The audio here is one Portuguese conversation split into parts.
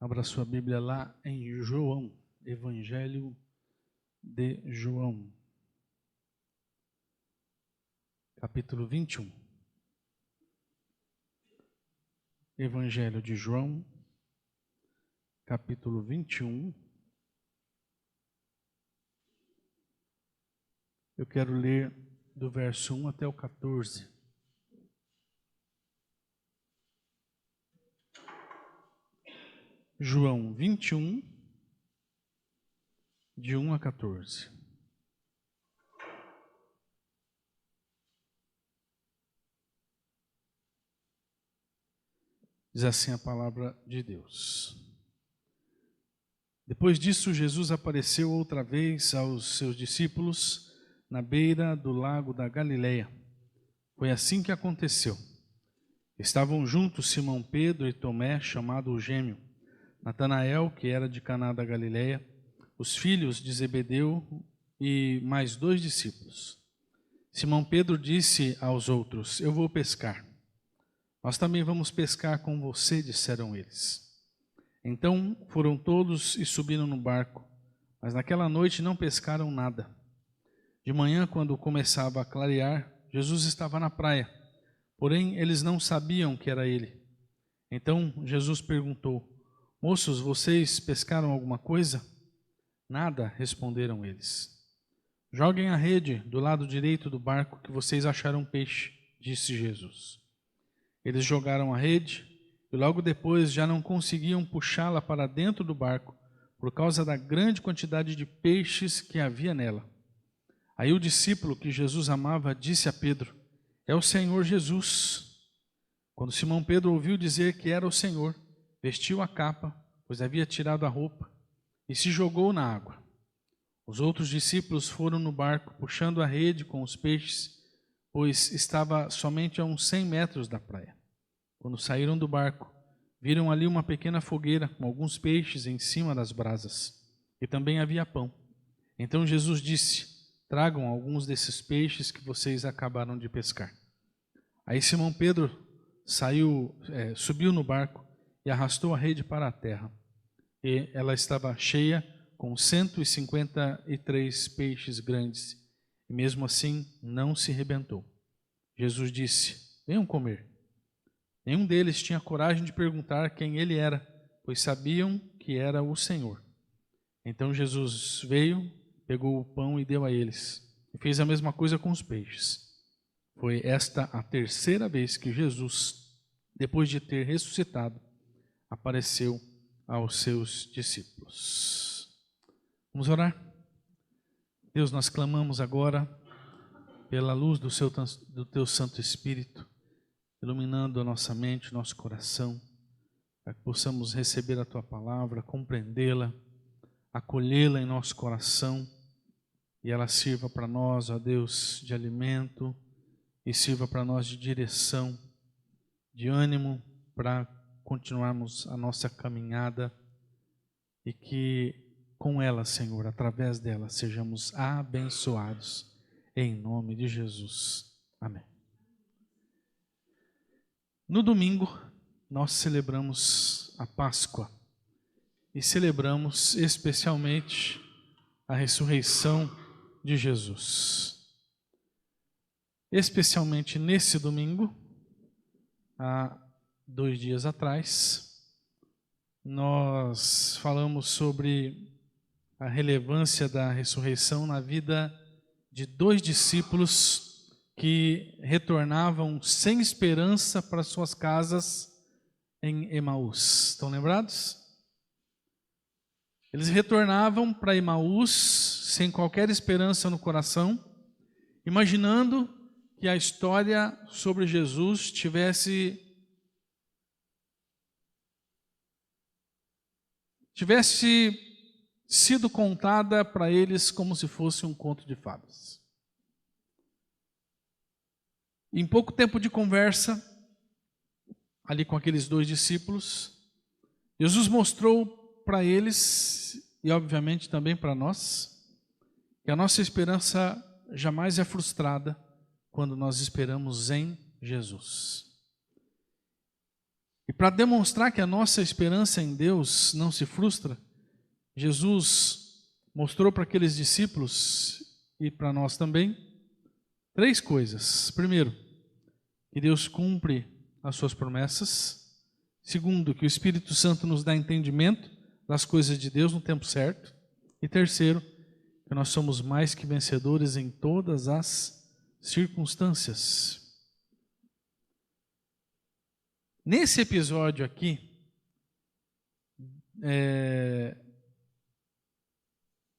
Abra sua Bíblia lá em João, Evangelho de João, capítulo 21. Evangelho de João, capítulo 21. Eu quero ler do verso 1 até o 14. João 21, de 1 a 14. Diz assim a palavra de Deus. Depois disso, Jesus apareceu outra vez aos seus discípulos na beira do lago da Galileia. Foi assim que aconteceu. Estavam juntos Simão Pedro e Tomé, chamado o Gêmeo, Natanael, que era de Caná da Galileia, os filhos de Zebedeu e mais 2 discípulos. Simão Pedro disse aos outros: Eu vou pescar. Nós também vamos pescar com você, disseram eles. Então foram todos e subiram no barco, mas naquela noite não pescaram nada. De manhã, quando começava a clarear, Jesus estava na praia, porém eles não sabiam que era ele. Então Jesus perguntou: Moços, vocês pescaram alguma coisa? Nada, responderam eles. Joguem a rede do lado direito do barco que vocês acharão peixe, disse Jesus. Eles jogaram a rede e logo depois já não conseguiam puxá-la para dentro do barco por causa da grande quantidade de peixes que havia nela. Aí o discípulo que Jesus amava disse a Pedro: É o Senhor Jesus. Quando Simão Pedro ouviu dizer que era o Senhor, vestiu a capa, pois havia tirado a roupa, e se jogou na água. Os outros discípulos foram no barco, puxando a rede com os peixes, pois estava somente a uns 100 metros da praia. Quando saíram do barco, viram ali uma pequena fogueira com alguns peixes em cima das brasas, e também havia pão. Então Jesus disse: Tragam alguns desses peixes que vocês acabaram de pescar. Aí Simão Pedro subiu no barco e arrastou a rede para a terra. E ela estava cheia com 153 peixes grandes, e mesmo assim não se rebentou. Jesus disse: Venham comer. Nenhum deles tinha coragem de perguntar quem ele era, pois sabiam que era o Senhor. Então Jesus veio, pegou o pão e deu a eles, e fez a mesma coisa com os peixes. Foi esta a terceira vez que Jesus, depois de ter ressuscitado, apareceu aos seus discípulos. Vamos orar? Deus, nós clamamos agora pela luz do Teu Santo Espírito, iluminando a nossa mente, nosso coração, para que possamos receber a Tua palavra, compreendê-la, acolhê-la em nosso coração, e ela sirva para nós, ó Deus, de alimento, e sirva para nós de direção, de ânimo, para continuarmos a nossa caminhada, e que com ela, Senhor, através dela, sejamos abençoados, em nome de Jesus. Amém. No domingo, nós celebramos a Páscoa e celebramos especialmente a ressurreição de Jesus. Especialmente nesse domingo, há 2 dias atrás, nós falamos sobre a relevância da ressurreição na vida de 2 discípulos que retornavam sem esperança para suas casas em Emaús. Estão lembrados? Eles retornavam para Emaús sem qualquer esperança no coração, imaginando que a história sobre Jesus tivesse sido contada para eles como se fosse um conto de fadas. Em pouco tempo de conversa, ali com aqueles 2 discípulos, Jesus mostrou para eles, e obviamente também para nós, que a nossa esperança jamais é frustrada quando nós esperamos em Jesus. E para demonstrar que a nossa esperança em Deus não se frustra, Jesus mostrou para aqueles discípulos e para nós também 3 coisas. Primeiro, que Deus cumpre as suas promessas. Segundo, que o Espírito Santo nos dá entendimento das coisas de Deus no tempo certo. E terceiro, que nós somos mais que vencedores em todas as circunstâncias. Nesse episódio aqui,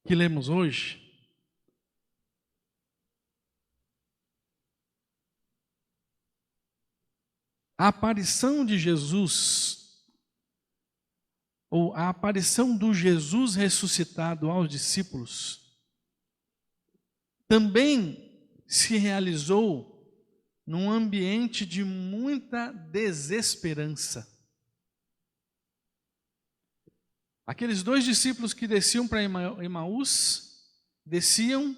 que lemos hoje, a aparição de Jesus, ou a aparição do Jesus ressuscitado aos discípulos, também se realizou num ambiente de muita desesperança. Aqueles 2 discípulos que desciam para Emaús, desciam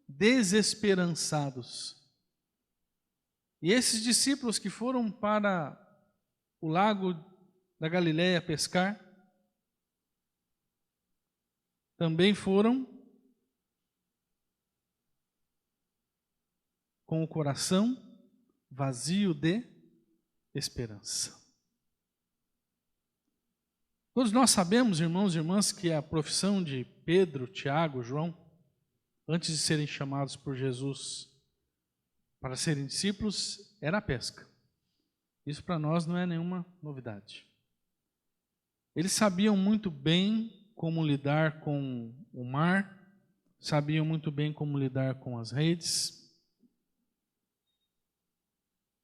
desesperançados. E esses discípulos que foram para o lago da Galileia pescar, também foram com o coração vazio de esperança. Todos nós sabemos, irmãos e irmãs, que a profissão de Pedro, Tiago, João, antes de serem chamados por Jesus para serem discípulos, era a pesca. Isso para nós não é nenhuma novidade. Eles sabiam muito bem como lidar com o mar, sabiam muito bem como lidar com as redes.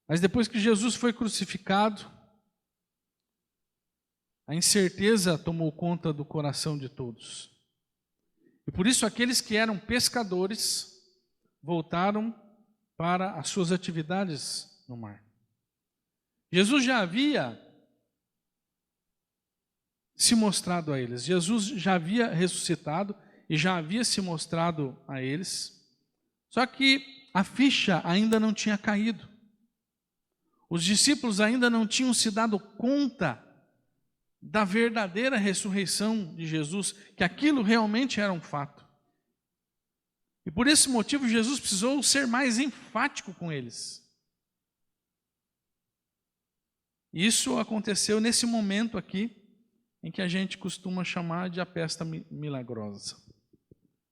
Mas depois que Jesus foi crucificado, a incerteza tomou conta do coração de todos. E por isso aqueles que eram pescadores voltaram para as suas atividades no mar. Jesus já havia se mostrado a eles. Jesus já havia ressuscitado e já havia se mostrado a eles. Só que a ficha ainda não tinha caído. Os discípulos ainda não tinham se dado conta da verdadeira ressurreição de Jesus, que aquilo realmente era um fato. E por esse motivo Jesus precisou ser mais enfático com eles. Isso aconteceu nesse momento aqui, em que a gente costuma chamar de a peste milagrosa,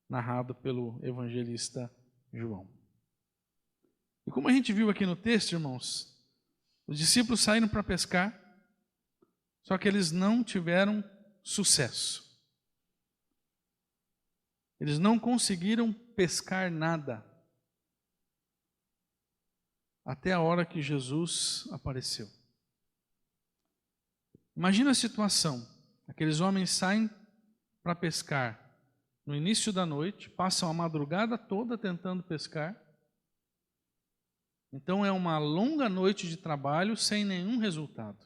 narrado pelo evangelista João. E como a gente viu aqui no texto, irmãos, os discípulos saíram para pescar, só que eles não tiveram sucesso. Eles não conseguiram pescar nada, até a hora que Jesus apareceu. Imagina a situação, aqueles homens saem para pescar no início da noite, passam a madrugada toda tentando pescar, então é uma longa noite de trabalho sem nenhum resultado,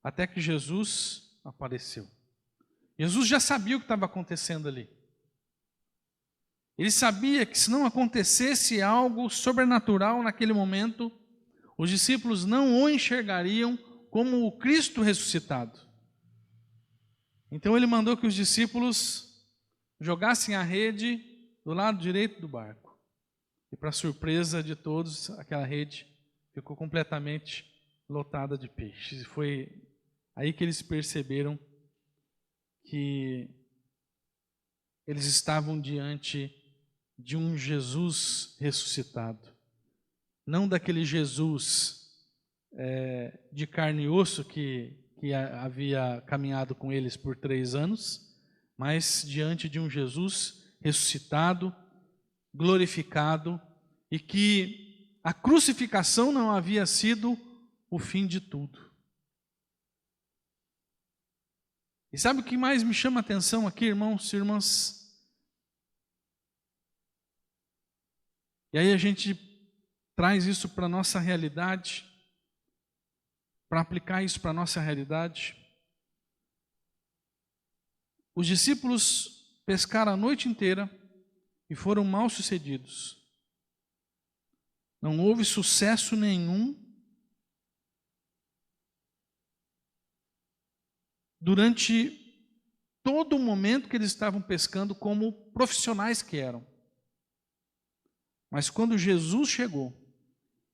até que Jesus apareceu. Jesus já sabia o que estava acontecendo ali. Ele sabia que se não acontecesse algo sobrenatural naquele momento, os discípulos não o enxergariam como o Cristo ressuscitado. Então ele mandou que os discípulos jogassem a rede do lado direito do barco. E para surpresa de todos, aquela rede ficou completamente lotada de peixes. E foi aí que eles perceberam que eles estavam diante de um Jesus ressuscitado. Não daquele Jesus de carne e osso que havia caminhado com eles por 3 anos, mas diante de um Jesus ressuscitado, glorificado, e que a crucificação não havia sido o fim de tudo. E sabe o que mais me chama a atenção aqui, irmãos e irmãs? E aí a gente traz isso para a nossa realidade, para aplicar isso para a nossa realidade. Os discípulos pescaram a noite inteira e foram mal sucedidos. Não houve sucesso nenhum. durante todo o momento que eles estavam pescando como profissionais que eram. Mas quando Jesus chegou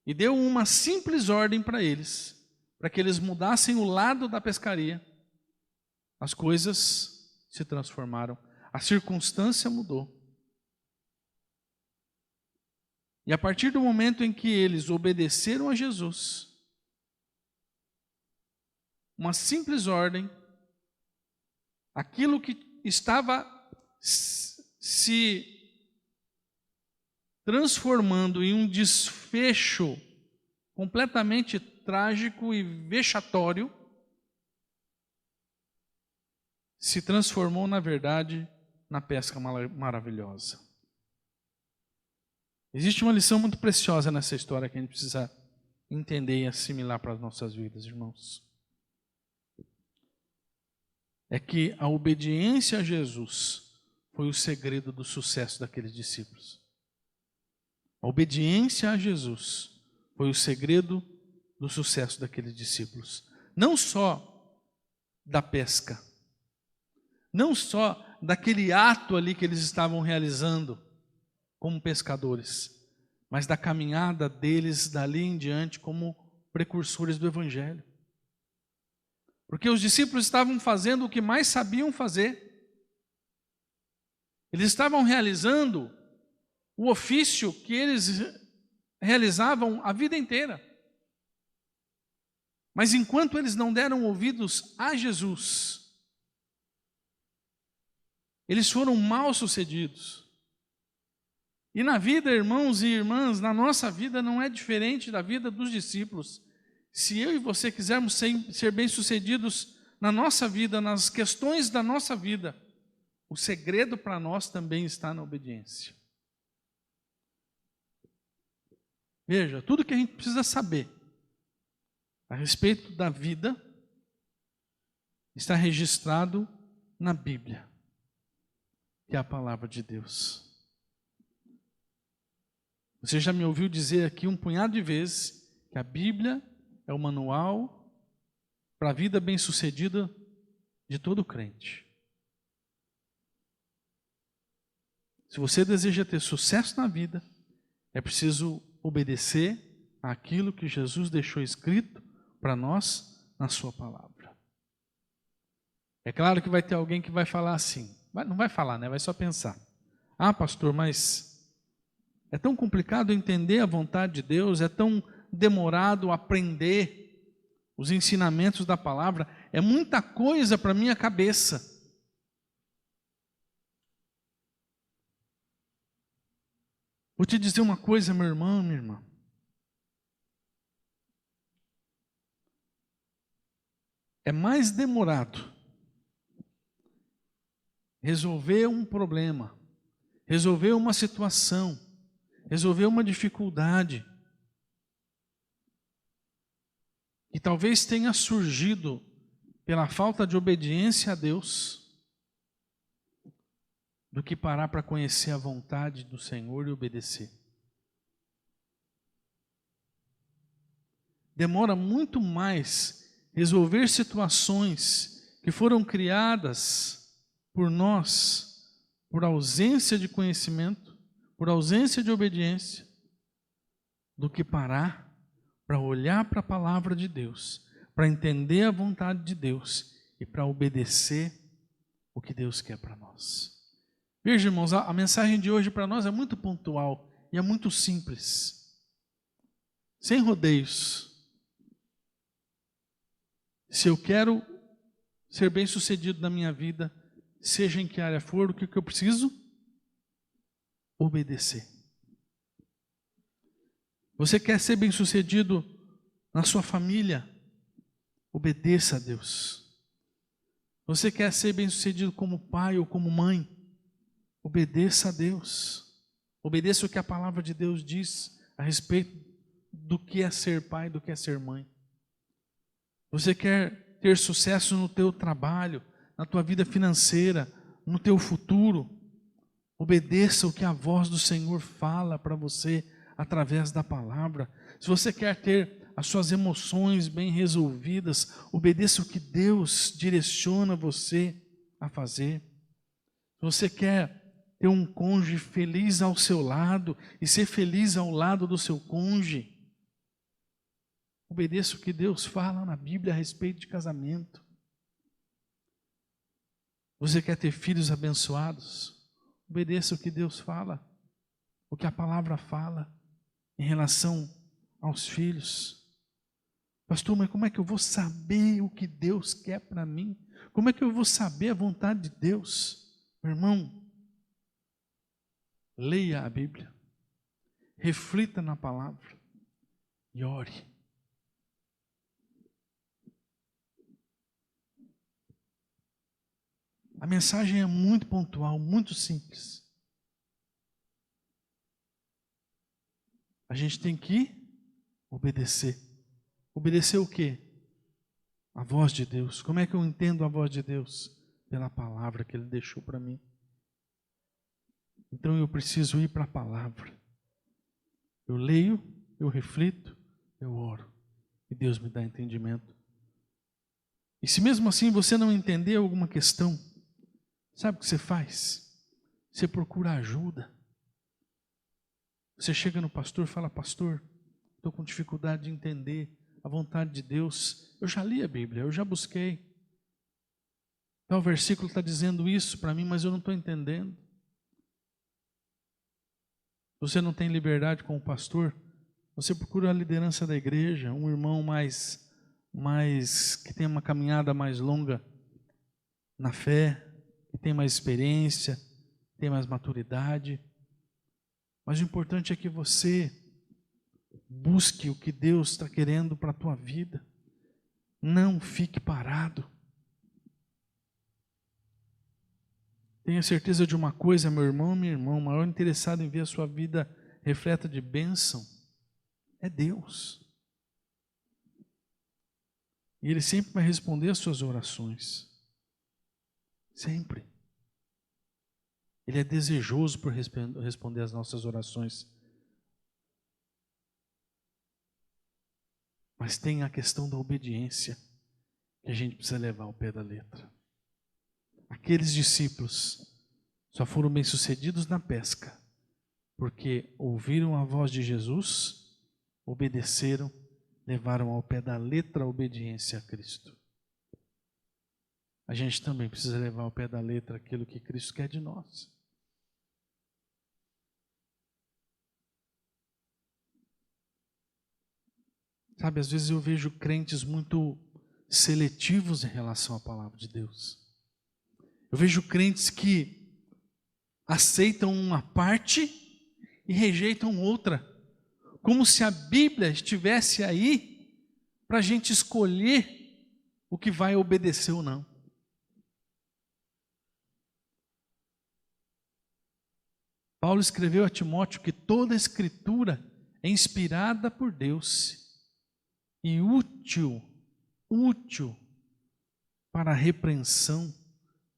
e deu uma simples ordem para eles, para que eles mudassem o lado da pescaria, as coisas se transformaram, a circunstância mudou. E a partir do momento em que eles obedeceram a Jesus, uma simples ordem, aquilo que estava se transformando em um desfecho completamente trágico e vexatório, se transformou, na verdade, na pesca maravilhosa. Existe uma lição muito preciosa nessa história que a gente precisa entender e assimilar para as nossas vidas, irmãos. É que a obediência a Jesus foi o segredo do sucesso daqueles discípulos. A obediência a Jesus foi o segredo do sucesso daqueles discípulos. Não só da pesca, não só daquele ato ali que eles estavam realizando como pescadores, mas da caminhada deles dali em diante como precursores do Evangelho. Porque os discípulos estavam fazendo o que mais sabiam fazer. Eles estavam realizando o ofício que eles realizavam a vida inteira. Mas enquanto eles não deram ouvidos a Jesus, eles foram mal sucedidos. E na vida, irmãos e irmãs, na nossa vida não é diferente da vida dos discípulos. Se eu e você quisermos ser bem-sucedidos na nossa vida, nas questões da nossa vida, o segredo para nós também está na obediência. Veja, tudo que a gente precisa saber a respeito da vida está registrado na Bíblia, que é a palavra de Deus. Você já me ouviu dizer aqui um punhado de vezes que a Bíblia é o manual para a vida bem-sucedida de todo crente. Se você deseja ter sucesso na vida, é preciso obedecer àquilo que Jesus deixou escrito para nós na sua palavra. É claro que vai ter alguém que vai falar assim, não vai falar, né? Vai só pensar. Ah, pastor, mas é tão complicado entender a vontade de Deus, é tão demorado aprender os ensinamentos da palavra, é muita coisa para a minha cabeça. Vou te dizer uma coisa, meu irmão, minha irmã. É mais demorado resolver um problema, resolver uma situação, resolver uma dificuldade que talvez tenha surgido pela falta de obediência a Deus, do que parar para conhecer a vontade do Senhor e obedecer. Demora muito mais resolver situações que foram criadas por nós, por ausência de conhecimento, por ausência de obediência, do que parar para olhar para a palavra de Deus, para entender a vontade de Deus e para obedecer o que Deus quer para nós. Veja, irmãos, a mensagem de hoje para nós é muito pontual e é muito simples, sem rodeios. Se eu quero ser bem-sucedido na minha vida, seja em que área for, o que eu preciso? Obedecer. Você quer ser bem-sucedido na sua família? Obedeça a Deus. Você quer ser bem-sucedido como pai ou como mãe? Obedeça a Deus. Obedeça o que a palavra de Deus diz a respeito do que é ser pai, do que é ser mãe. Você quer ter sucesso no teu trabalho, na tua vida financeira, no teu futuro? Obedeça o que a voz do Senhor fala para você através da palavra. Se você quer ter as suas emoções bem resolvidas, obedeça o que Deus direciona você a fazer. Se você quer ter um cônjuge feliz ao seu lado e ser feliz ao lado do seu cônjuge, obedeça o que Deus fala na Bíblia a respeito de casamento. Você quer ter filhos abençoados? Obedeça o que Deus fala, o que a palavra fala em relação aos filhos. Pastor, mas como é que eu vou saber o que Deus quer para mim? Como é que eu vou saber a vontade de Deus? Meu irmão, leia a Bíblia, reflita na palavra e ore. A mensagem é muito pontual, muito simples. A gente tem que obedecer. Obedecer o quê? A voz de Deus. Como é que eu entendo a voz de Deus? Pela palavra que Ele deixou para mim. Então eu preciso ir para a palavra. Eu leio, eu reflito, eu oro. E Deus me dá entendimento. E se mesmo assim você não entender alguma questão, sabe o que você faz? Você procura ajuda. Você chega no pastor e fala: pastor, estou com dificuldade de entender a vontade de Deus. Eu já li a Bíblia, eu já busquei. Tal versículo está dizendo isso para mim, mas eu não estou entendendo. Você não tem liberdade com o pastor? Você procura a liderança da igreja, um irmão mais que tem uma caminhada mais longa na fé, que tem mais experiência, tem mais maturidade. Mas o importante é que você busque o que Deus está querendo para a tua vida. Não fique parado. Tenha certeza de uma coisa, meu irmão, minha irmã, o maior interessado em ver a sua vida repleta de bênção é Deus. E Ele sempre vai responder as suas orações. Sempre. Ele é desejoso por responder as nossas orações. Mas tem a questão da obediência que a gente precisa levar ao pé da letra. Aqueles discípulos só foram bem-sucedidos na pesca porque ouviram a voz de Jesus, obedeceram, levaram ao pé da letra a obediência a Cristo. A gente também precisa levar ao pé da letra aquilo que Cristo quer de nós. Sabe, às vezes eu vejo crentes muito seletivos em relação à palavra de Deus. Eu vejo crentes que aceitam uma parte e rejeitam outra, como se a Bíblia estivesse aí para a gente escolher o que vai obedecer ou não. Paulo escreveu a Timóteo que toda a Escritura é inspirada por Deus e útil para a repreensão,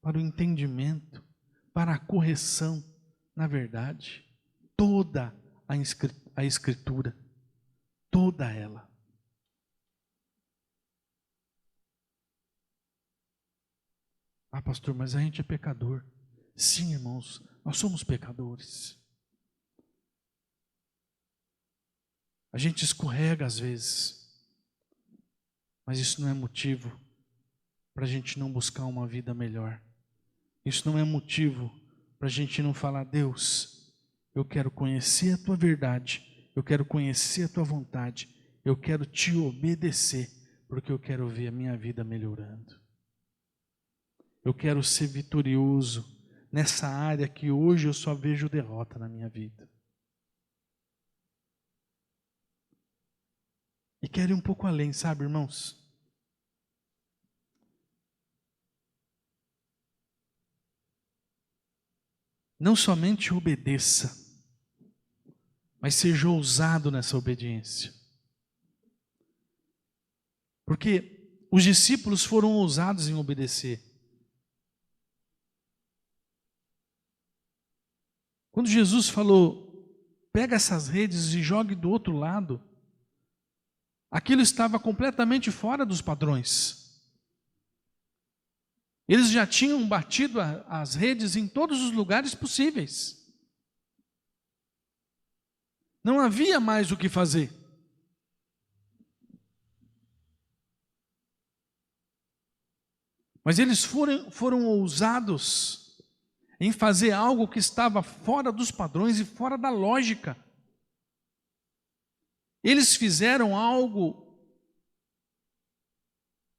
para o entendimento, para a correção na verdade. Toda a Escritura, toda ela. Ah, pastor, mas a gente é pecador. Sim, irmãos, nós somos pecadores. A gente escorrega às vezes. Mas isso não é motivo para a gente não buscar uma vida melhor. Isso não é motivo para a gente não falar: Deus, eu quero conhecer a Tua verdade, eu quero conhecer a Tua vontade, eu quero Te obedecer, porque eu quero ver a minha vida melhorando. Eu quero ser vitorioso nessa área que hoje eu só vejo derrota na minha vida. E quero ir um pouco além, sabe, irmãos? Não somente obedeça, mas seja ousado nessa obediência. Porque os discípulos foram ousados em obedecer. Quando Jesus falou: pega essas redes e jogue do outro lado, Aquilo estava completamente fora dos padrões. Eles já tinham batido as redes em todos os lugares possíveis. Não havia mais o que fazer. Mas eles foram ousados em fazer algo que estava fora dos padrões e fora da lógica. Eles fizeram algo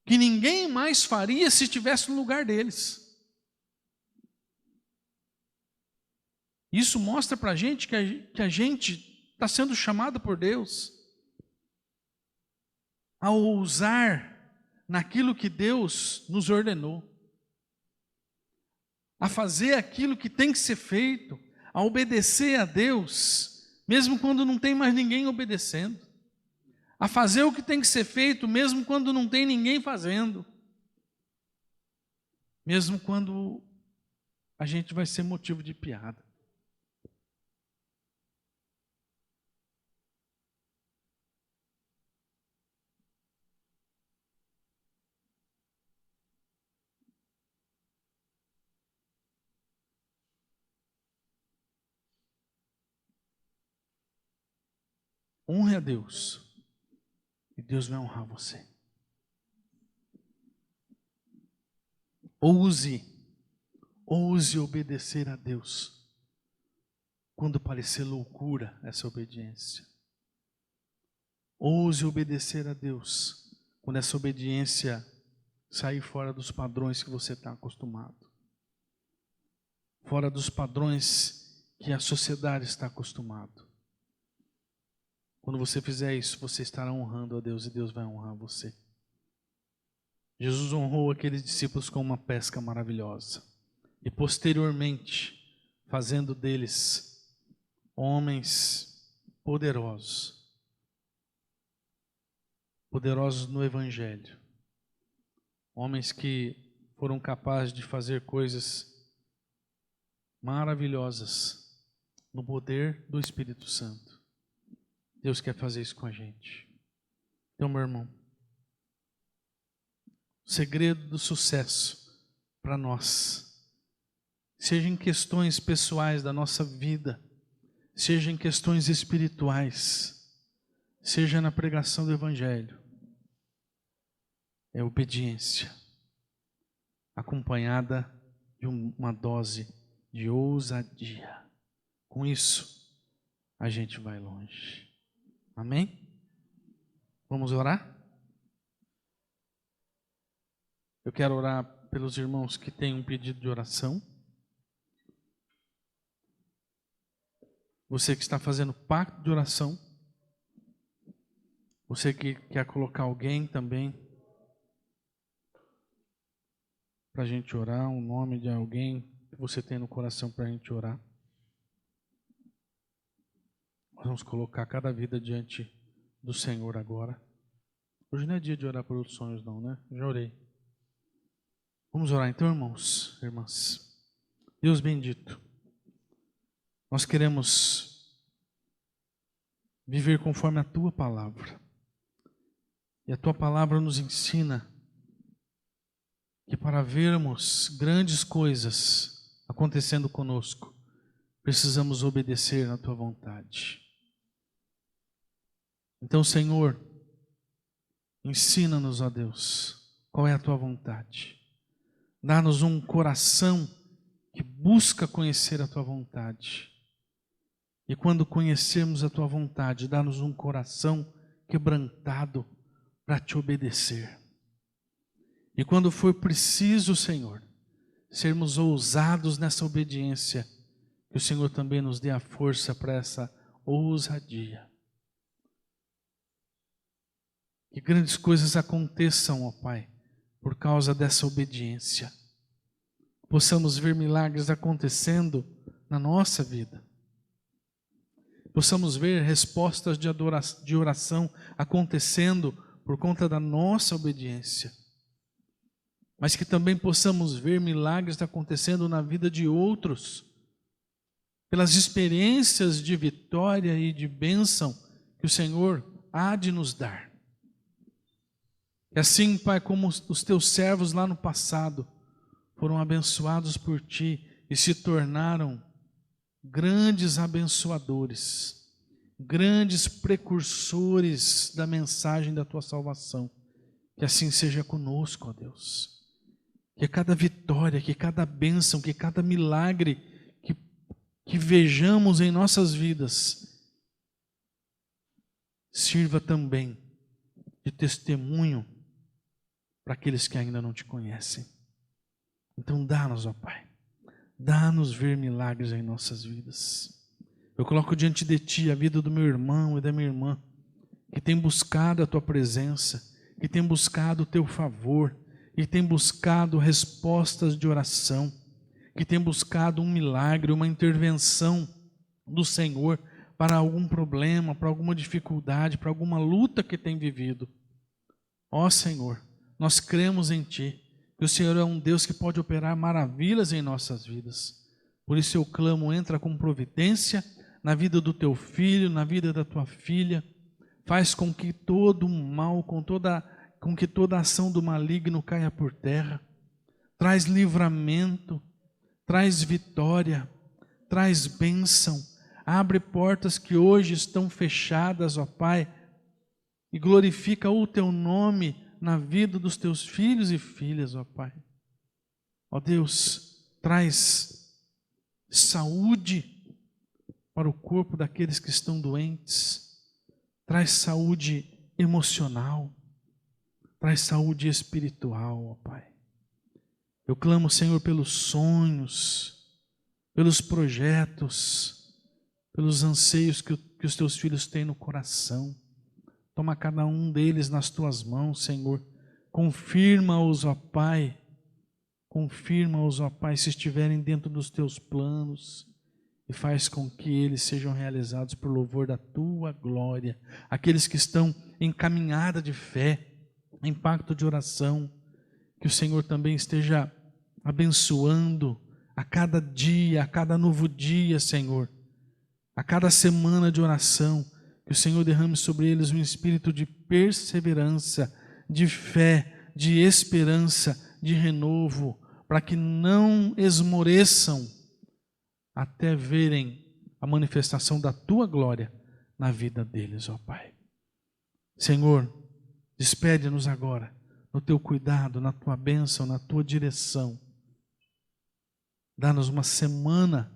que ninguém mais faria se estivesse no lugar deles. Isso mostra para a gente que a gente está sendo chamado por Deus a ousar naquilo que Deus nos ordenou, a fazer aquilo que tem que ser feito, a obedecer a Deus, mesmo quando não tem mais ninguém obedecendo, a fazer o que tem que ser feito, mesmo quando não tem ninguém fazendo, mesmo quando a gente vai ser motivo de piada. Honre a Deus e Deus vai honrar você. Ouse obedecer a Deus quando parecer loucura essa obediência. Ouse obedecer a Deus quando essa obediência sair fora dos padrões que você está acostumado, fora dos padrões que a sociedade está acostumado. Quando você fizer isso, você estará honrando a Deus e Deus vai honrar você. Jesus honrou aqueles discípulos com uma pesca maravilhosa e posteriormente fazendo deles homens poderosos no Evangelho, homens que foram capazes de fazer coisas maravilhosas no poder do Espírito Santo. Deus quer fazer isso com a gente. Então, meu irmão, o segredo do sucesso para nós, seja em questões pessoais da nossa vida, seja em questões espirituais, seja na pregação do Evangelho, é obediência, acompanhada de uma dose de ousadia. Com isso, a gente vai longe. Amém? Vamos orar? Eu quero orar pelos irmãos que têm um pedido de oração. Você que está fazendo pacto de oração. Você que quer colocar alguém também para a gente orar, o nome de alguém que você tem no coração para a gente orar. Nós vamos colocar cada vida diante do Senhor agora. Hoje não é dia de orar por outros sonhos não, né? Já orei. Vamos orar então, irmãos, irmãs. Deus bendito, nós queremos viver conforme a Tua palavra. E a Tua palavra nos ensina que para vermos grandes coisas acontecendo conosco, precisamos obedecer à Tua vontade. Então, Senhor, ensina-nos, ó Deus, qual é a Tua vontade. Dá-nos um coração que busca conhecer a Tua vontade. E quando conhecermos a Tua vontade, dá-nos um coração quebrantado para Te obedecer. E quando for preciso, Senhor, sermos ousados nessa obediência, que o Senhor também nos dê a força para essa ousadia. Que grandes coisas aconteçam, ó Pai, por causa dessa obediência. Possamos ver milagres acontecendo na nossa vida. Possamos ver respostas de oração acontecendo por conta da nossa obediência. Mas que também possamos ver milagres acontecendo na vida de outros, pelas experiências de vitória e de bênção que o Senhor há de nos dar. Que assim, Pai, como os teus servos lá no passado foram abençoados por Ti e se tornaram grandes abençoadores, grandes precursores da mensagem da Tua salvação. Que assim seja conosco, ó Deus. Que cada vitória, que cada bênção, que cada milagre que vejamos em nossas vidas sirva também de testemunho para aqueles que ainda não Te conhecem. Então dá-nos, ó Pai, dá-nos ver milagres em nossas vidas. Eu coloco diante de Ti a vida do meu irmão e da minha irmã, que tem buscado a Tua presença, que tem buscado o Teu favor, que tem buscado respostas de oração, que tem buscado um milagre, uma intervenção do Senhor para algum problema, para alguma dificuldade, para alguma luta que tem vivido. Ó Senhor, nós cremos em Ti, que o Senhor é um Deus que pode operar maravilhas em nossas vidas. Por isso eu clamo, entra com providência na vida do Teu filho, na vida da Tua filha. Faz com que todo o mal, com que toda ação do maligno caia por terra. Traz livramento, traz vitória, traz bênção. Abre portas que hoje estão fechadas, ó Pai, e glorifica o Teu nome na vida dos Teus filhos e filhas, ó Pai. Ó Deus, traz saúde para o corpo daqueles que estão doentes. Traz saúde emocional. Traz saúde espiritual, ó Pai. Eu clamo, Senhor, pelos sonhos, pelos projetos, pelos anseios que os Teus filhos têm no coração. Toma cada um deles nas Tuas mãos, Senhor. Confirma-os, ó Pai. Confirma-os, ó Pai, se estiverem dentro dos Teus planos. E faz com que eles sejam realizados por louvor da Tua glória. Aqueles que estão em caminhada de fé, em pacto de oração, que o Senhor também esteja abençoando a cada dia, a cada novo dia, Senhor, a cada semana de oração, que o Senhor derrame sobre eles um espírito de perseverança, de fé, de esperança, de renovo, para que não esmoreçam até verem a manifestação da Tua glória na vida deles, ó Pai. Senhor, despede-nos agora no Teu cuidado, na Tua bênção, na Tua direção. Dá-nos uma semana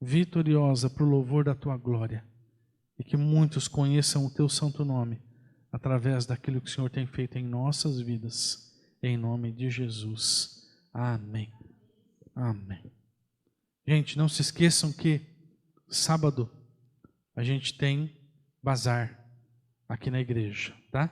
vitoriosa para o louvor da Tua glória e que muitos conheçam o Teu santo nome através daquilo que o Senhor tem feito em nossas vidas, em nome de Jesus. Amém. Amém. Gente, não se esqueçam que sábado a gente tem bazar aqui na igreja, tá?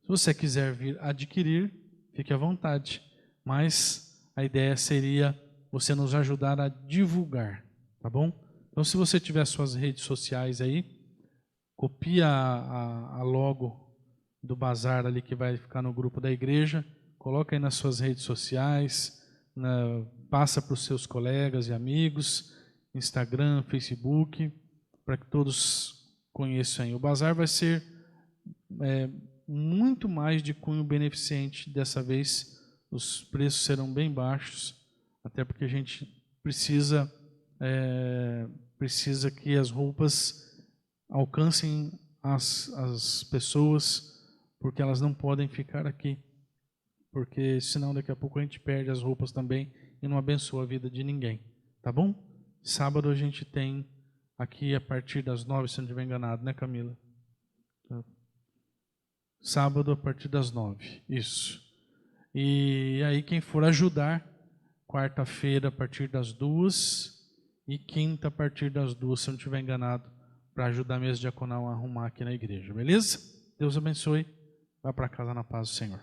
Se você quiser vir adquirir, fique à vontade. Mas a ideia seria você nos ajudar a divulgar, tá bom? Então, se você tiver suas redes sociais aí, copia a logo do bazar ali que vai ficar no grupo da igreja, coloca aí nas suas redes sociais, passa para os seus colegas e amigos, Instagram, Facebook, para que todos conheçam aí. O bazar vai ser muito mais de cunho beneficente. Dessa vez os preços serão bem baixos, até porque a gente precisa que as roupas alcancem as pessoas, porque elas não podem ficar aqui, porque senão daqui a pouco a gente perde as roupas também e não abençoa a vida de ninguém, tá bom? Sábado a gente tem aqui a partir das 9, se não estiver enganado, né, Camila? Sábado a partir das 9, isso. E aí quem for ajudar, quarta-feira a partir das 2 e quinta a partir das 2, se eu não estiver enganado, para ajudar a mesa diaconal a arrumar aqui na igreja, beleza? Deus abençoe, vá para casa na paz do Senhor.